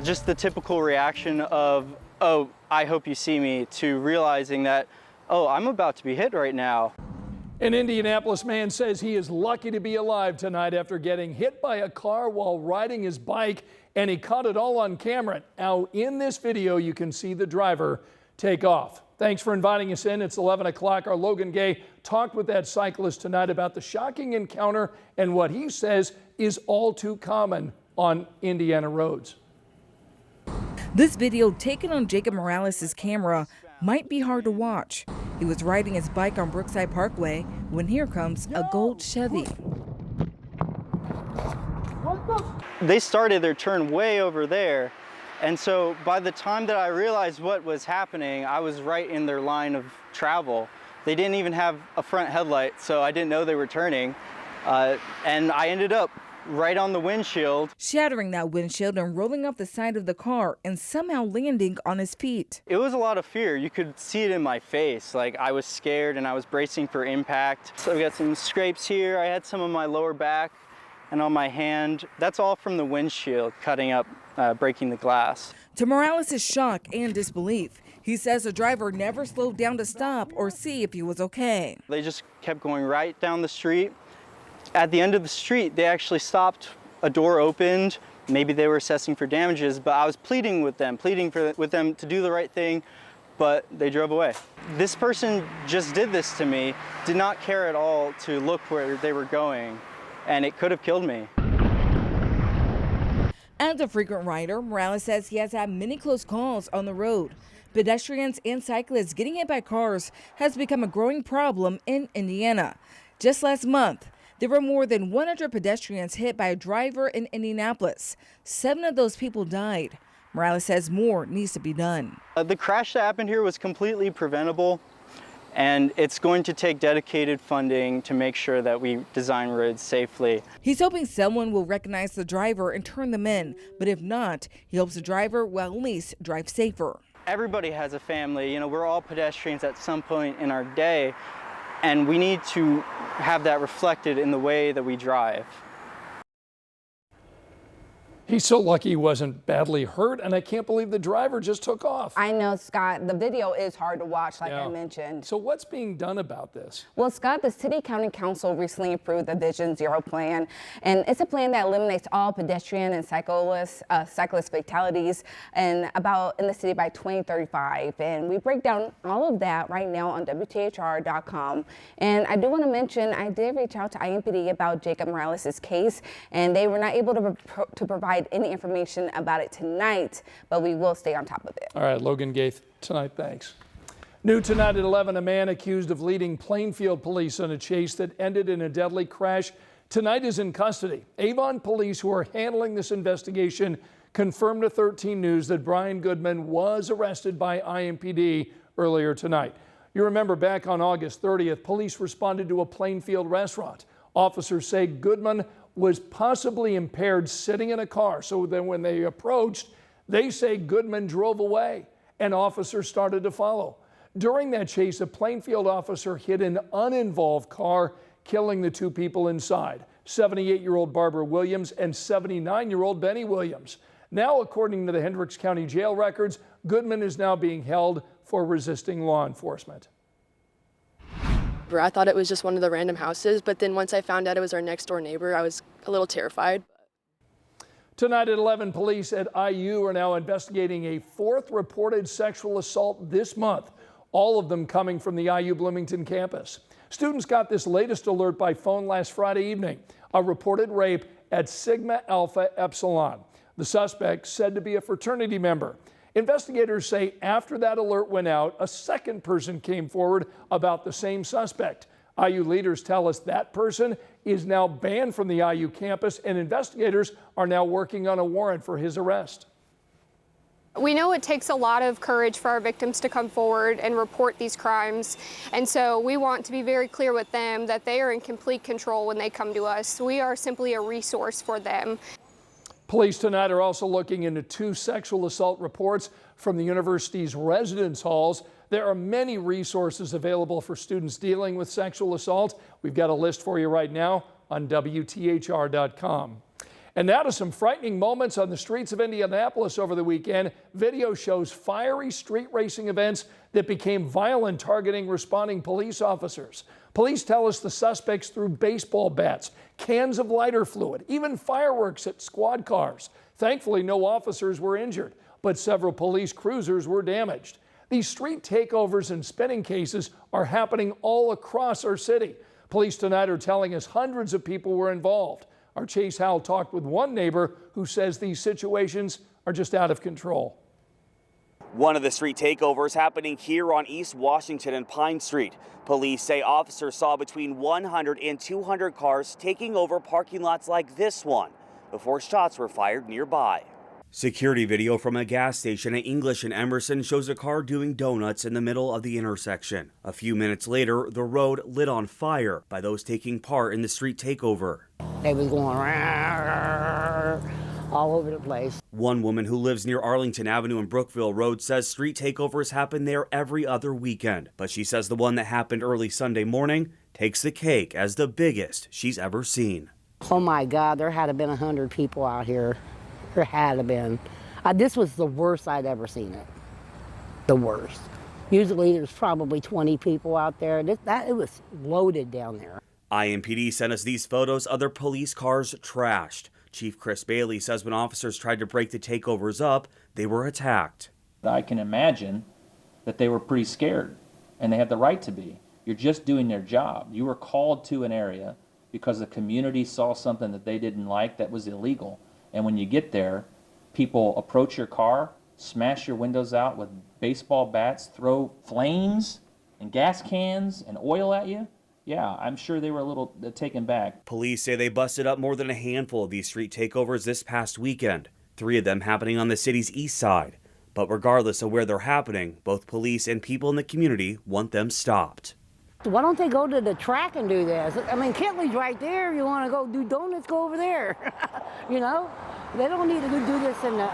Just the typical reaction of, oh, I hope you see me, to realizing that, oh, I'm about to be hit right now. An Indianapolis man says he is lucky to be alive tonight after getting hit by a car while riding his bike, and he caught it all on camera. Now, in this video, you can see the driver take off. Thanks for inviting us in. It's 11 o'clock. Our Logan Gay talked with that cyclist tonight about the shocking encounter and what he says is all too common on Indiana roads. This video taken on Jacob Morales' camera might be hard to watch. He was riding his bike on Brookside Parkway when here comes a gold Chevy. They started their turn way over there, and so by the time that I realized what was happening, I was right in their line of travel. They didn't even have a front headlight, so I didn't know they were turning, and I ended up right on the windshield. Shattering that windshield and rolling off the side of the car and somehow landing on his feet. It was a lot of fear. You could see it in my face. Like, I was scared and I was bracing for impact. So we got some scrapes here. I had some on my lower back and on my hand. That's all from the windshield cutting up, breaking the glass. To Morales' shock and disbelief, he says the driver never slowed down to stop or see if he was okay. They just kept going right down the street. At the end of the street, they actually stopped, a door opened, maybe they were assessing for damages, but I was pleading with them to do the right thing, but they drove away. This person just did this to me, did not care at all to look where they were going, and it could have killed me. As a frequent rider, Morales says he has had many close calls on the road. Pedestrians and cyclists getting hit by cars has become a growing problem in Indiana. Just last month, there were more than 100 pedestrians hit by a driver in Indianapolis. 7 of those people died. Morales says more needs to be done. The crash that happened here was completely preventable, and it's going to take dedicated funding to make sure that we design roads safely. He's hoping someone will recognize the driver and turn them in, but if not, he hopes the driver will at least drive safer. Everybody has a family. You know, we're all pedestrians at some point in our day, and we need to have that reflected in the way that we drive. He's so lucky he wasn't badly hurt, and I can't believe the driver just took off. I know, Scott. The video is hard to watch, like I mentioned. So what's being done about this? Well, Scott, the City County Council recently approved the Vision Zero plan, and it's a plan that eliminates all pedestrian and cyclist fatalities in the city by 2035. And we break down all of that right now on WTHR.com. And I do want to mention, I did reach out to IMPD about Jacob Morales' case, and they were not able to provide any information about it tonight, but we will stay on top of it. All right, Logan Gaith tonight, thanks. New tonight at 11, a man accused of leading Plainfield police on a chase that ended in a deadly crash tonight is in custody. Avon police, who are handling this investigation, confirmed to 13 News that Brian Goodman was arrested by IMPD earlier tonight. You remember back on August 30th, police responded to a Plainfield restaurant. Officers say Goodman was possibly impaired sitting in a car. So then when they approached, they say Goodman drove away and officers started to follow. During that chase, a Plainfield officer hit an uninvolved car, killing the 2 people inside, 78-year-old Barbara Williams and 79-year-old Benny Williams. Now, according to the Hendricks County jail records, Goodman is now being held for resisting law enforcement. I thought it was just one of the random houses, but then once I found out it was our next door neighbor, I was a little terrified. Tonight at 11, police at IU are now investigating a 4th reported sexual assault this month, all of them coming from the IU Bloomington campus. Students got this latest alert by phone last Friday evening, a reported rape at Sigma Alpha Epsilon. The suspect said to be a fraternity member. Investigators say after that alert went out, a second person came forward about the same suspect. IU leaders tell us that person is now banned from the IU campus, and investigators are now working on a warrant for his arrest. We know it takes a lot of courage for our victims to come forward and report these crimes, and so we want to be very clear with them that they are in complete control when they come to us. We are simply a resource for them. Police tonight are also looking into 2 sexual assault reports from the university's residence halls. There are many resources available for students dealing with sexual assault. We've got a list for you right now on WTHR.com. And now to some frightening moments on the streets of Indianapolis over the weekend. Video shows fiery street racing events that became violent, targeting responding police officers. Police tell us the suspects threw baseball bats, cans of lighter fluid, even fireworks at squad cars. Thankfully, no officers were injured, but several police cruisers were damaged. These street takeovers and spinning cases are happening all across our city. Police tonight are telling us hundreds of people were involved. Our Chase Howell talked with one neighbor who says these situations are just out of control. One of the street takeovers happening here on East Washington and Pine Street. Police say officers saw between 100 and 200 cars taking over parking lots like this one before shots were fired nearby. Security video from a gas station at English and Emerson shows a car doing donuts in the middle of the intersection. A few minutes later, the road lit on fire by those taking part in the street takeover. They was going all over the place. One woman who lives near Arlington Avenue and Brookville Road says street takeovers happen there every other weekend. But she says the one that happened early Sunday morning takes the cake as the biggest she's ever seen. Oh my God, there had to have been 100 people out here. There had to have been. This was the worst I'd ever seen it. The worst. Usually there's probably 20 people out there. It was loaded down there. IMPD sent us these photos of their police cars trashed. Chief Chris Bailey says when officers tried to break the takeovers up, they were attacked. I can imagine that they were pretty scared, and they had the right to be. You're just doing their job. You were called to an area because the community saw something that they didn't like that was illegal. And when you get there, people approach your car, smash your windows out with baseball bats, throw flames and gas cans and oil at you. Yeah, I'm sure they were a little taken back. Police say they busted up more than a handful of these street takeovers this past weekend, 3 of them happening on the city's east side. But regardless of where they're happening, both police and people in the community want them stopped. Why don't they go to the track and do this? I mean, Kentley's right there. You want to go do donuts, go over there. You know? They don't need to do this in the,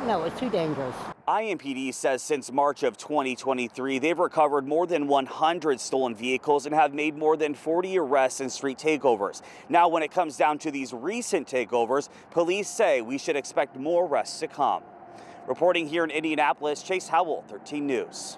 no, it's too dangerous. IMPD says since March of 2023, they've recovered more than 100 stolen vehicles and have made more than 40 arrests in street takeovers. Now, when it comes down to these recent takeovers, police say we should expect more arrests to come. Reporting here in Indianapolis, Chase Howell, 13 News.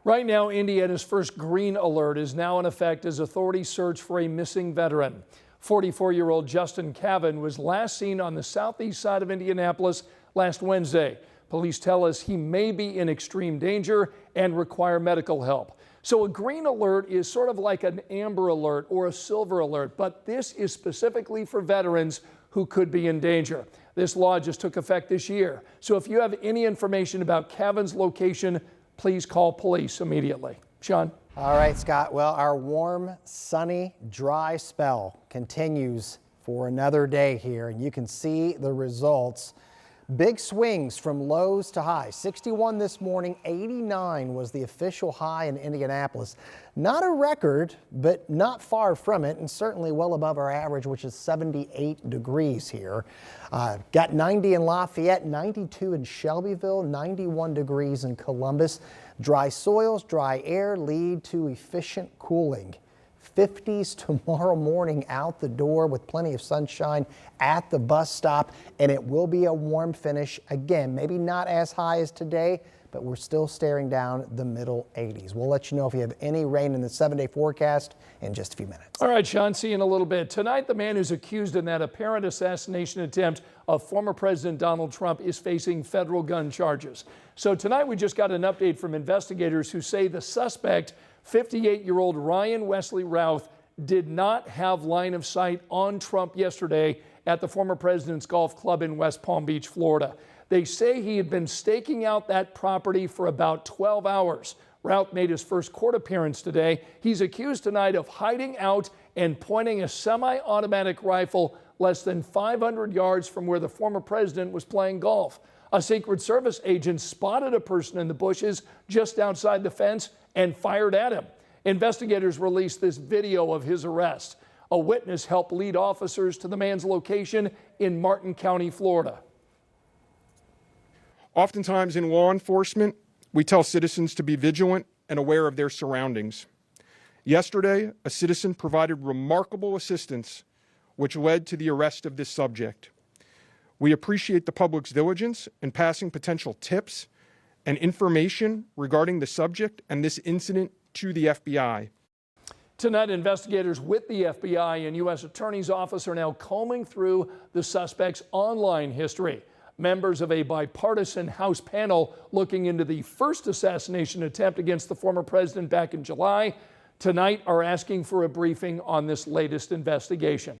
Right now, Indiana's first green alert is now in effect as authorities search for a missing veteran. 44-year-old Justin Cavan was last seen on the southeast side of Indianapolis last Wednesday. Police tell us he may be in extreme danger and require medical help. So a green alert is sort of like an amber alert or a silver alert, but this is specifically for veterans who could be in danger. This law just took effect this year. So if you have any information about Cavan's location, please call police immediately. Sean. All right, Scott. Well, our warm, sunny, dry spell continues for another day here, and you can see the results. Big swings from lows to highs. 61 this morning, 89 was the official high in Indianapolis. Not a record, but not far from it, and certainly well above our average, which is 78 degrees here. Got 90 in Lafayette, 92 in Shelbyville, 91 degrees in Columbus. Dry soils, dry air lead to efficient cooling. 50s tomorrow morning out the door with plenty of sunshine at the bus stop, and it will be a warm finish again. Maybe not as high as today, but we're still staring down the middle 80s. We'll let you know if we have any rain in the 7-day forecast in just a few minutes. All right, Sean, see you in a little bit. Tonight, the man who's accused in that apparent assassination attempt of former President Donald Trump is facing federal gun charges. So tonight, we just got an update from investigators who say the suspect, 58-year-old Ryan Wesley Routh, did not have line of sight on Trump yesterday at the former president's golf club in West Palm Beach, Florida. They say he had been staking out that property for about 12 hours. Routh made his first court appearance today. He's accused tonight of hiding out and pointing a semi-automatic rifle less than 500 yards from where the former president was playing golf. A Secret Service agent spotted a person in the bushes just outside the fence and fired at him. Investigators released this video of his arrest. A witness helped lead officers to the man's location in Martin County, Florida. Oftentimes in law enforcement, we tell citizens to be vigilant and aware of their surroundings. Yesterday, a citizen provided remarkable assistance, which led to the arrest of this subject. We appreciate the public's diligence in passing potential tips and information regarding the subject and this incident to the FBI. Tonight, investigators with the FBI and U.S. Attorney's Office are now combing through the suspect's online history. Members of a bipartisan House panel looking into the first assassination attempt against the former president back in July tonight are asking for a briefing on this latest investigation.